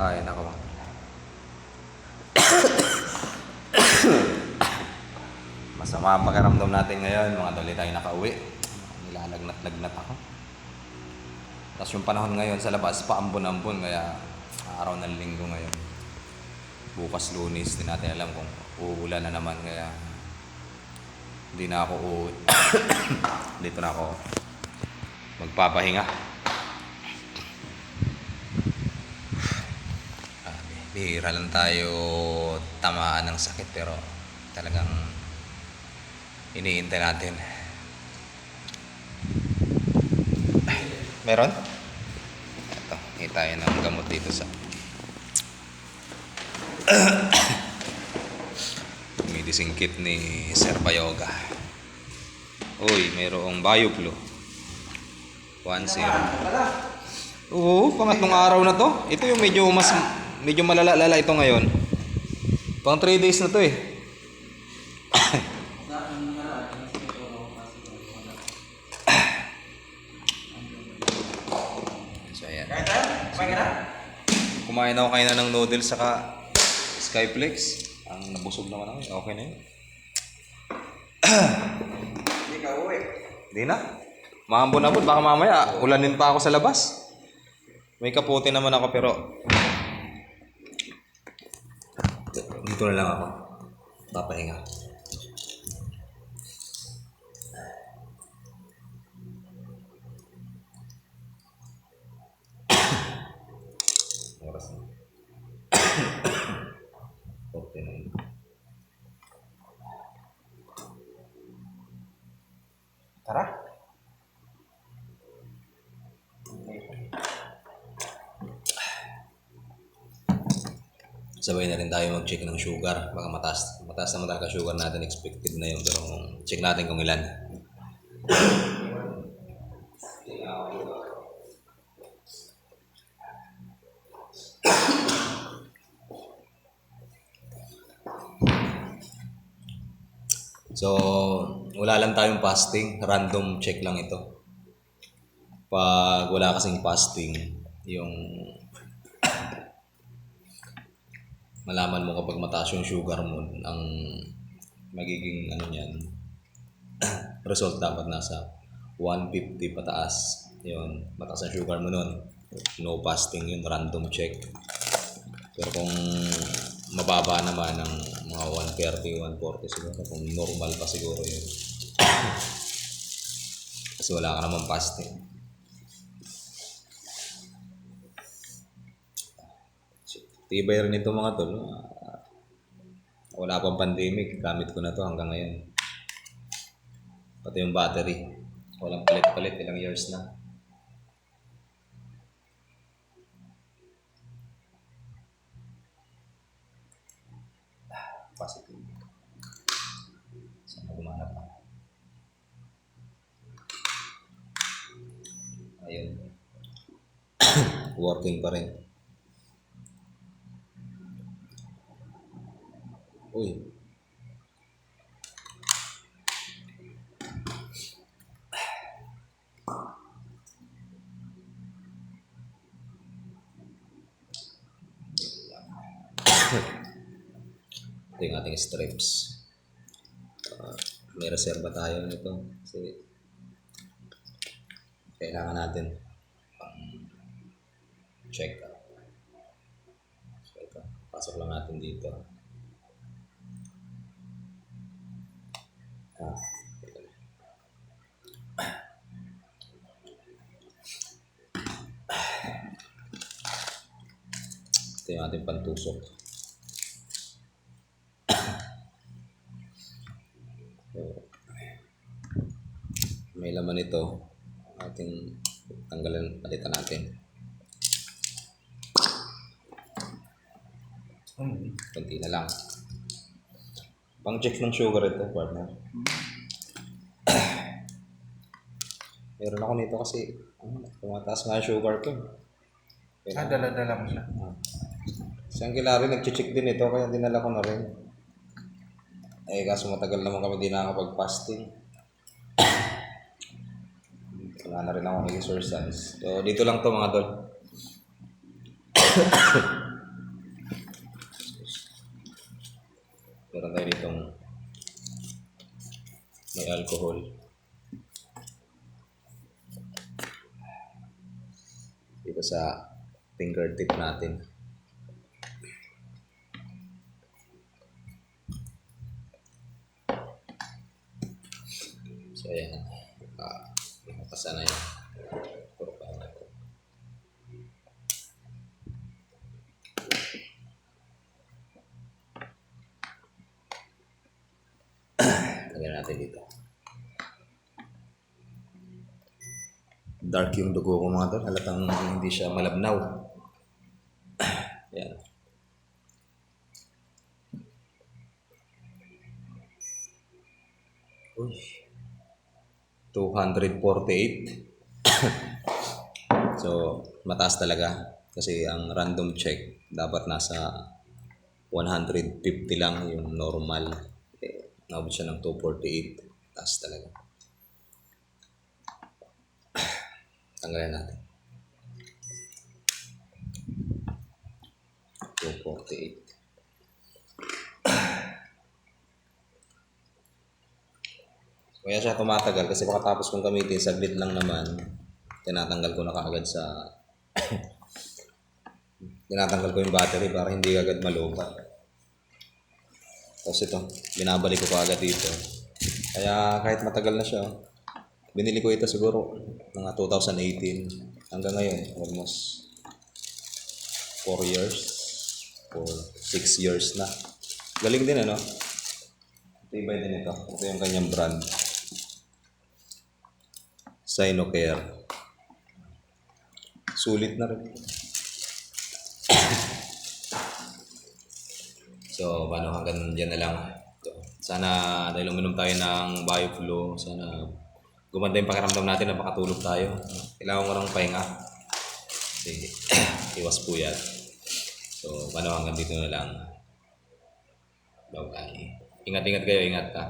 Ay, nako. Masama ang pakiramdam natin ngayon. Mga dali tayo nakauwi. Nilalagnat-lagnat ako. Tapos yung panahon ngayon sa labas, paambon-ambon. Kaya araw ng linggo ngayon. Bukas Lunes, di natin alam kung uulan na naman. Kaya hindi na ako uuwi. Dito na ako magpapahinga. Bihira lang tayo tamaan ng sakit pero talagang iniintay natin. Meron? Ito, hingi tayo ng gamot dito sa medicine kit ni Sir Bayoga. Uy, mayroong BioFlu 1-0. Oo, pangatlong araw na to. Ito yung medyo malala ito ngayon. Pang 3 days na to eh. So ayan. Kumain ako kanina ng noodles saka Skyflex. Ang nabusog naman ako. Okay na yun. Hindi ka uwi. Hindi na. Maambon-ambon. Baka mamaya ulanin pa ako sa labas. May kaputi naman ako pero dito na lang ako. Papahinga. Oras na. Okay na yun. Tara. Sabay na rin tayo mag-check ng sugar. Baka mataas naman talaga sugar natin. Expected na yun. Pero check natin kung ilan. So, wala lang tayong fasting. Random check lang ito. Pag wala kasing fasting, yung malaman mo kapag mataas yung sugar mo, ang magiging ano niyan, result dapat nasa 150 pataas. Yun, mataas ang sugar mo nun. No fasting yun, random check. Pero kung mababa naman ng mga 130, 140 siguro, kung normal pa siguro yun. Kasi wala ka naman fasting. Tibay rin ito mga tol. Wala pang pandemic, gamit ko na to hanggang ngayon. Pati yung battery, walang palit-palit, ilang years na. Positive. Sana gumana pa. Ayun. Working pa rin. Uy. Ito yung ating strips. May reserva tayo nito kasi kailangan natin check up. So ito, pasok lang natin dito. Ito yung ating pantusok. So, may laman ito. Ating tanggalan, palitan natin. Kunti na lang. Pang check ng sugar ito, partner. Meron ako nito kasi tumataas nga yung sugar ko. Dala-dala mo siya. Siyang kilari, nag-check din ito, kaya dinala ko na rin. Eh, kaso matagal naman kami di nakakapag-fasting. Wala na rin ako exercise. So, dito lang to mga tol. dito sa fingertip natin. So ayan, nakapasa na yun. Turukan natin. Lagyan natin dito. Dark yung dugo ko mga tol. Halatang hindi siya malabnaw. Ayan. Uy. 248. So, mataas talaga. Kasi ang random check, dapat nasa 150 lang yung normal. Nabot siya ng 248. Taas talaga. Tanggalin natin. 248. Kaya siya tumatagal kasi pagkatapos kong gamitin, saglit lang naman, tinatanggal ko na kaagad sa tinatanggal ko yung battery para hindi agad malupa. Tapos ito, binabalik ko kaagad dito. Kaya kahit matagal na siya, binili ko ito siguro mga 2018 hanggang ngayon, almost 4 years or 6 years na. Galing din ano? Tibay din ito. Ito yung kanyang brand. Sinocare. Sulit na rin. So, paano hanggang dyan na lang. So, sana dahil uminom tayo ng BioFlow, sana gumanda yung pakiramdam natin na makatulog tayo. Kailangan ko ng pahinga. Sige, iwas po yan. So, paano hanggang dito na lang. Bye-bye. Ingat-ingat kayo, ingat ka.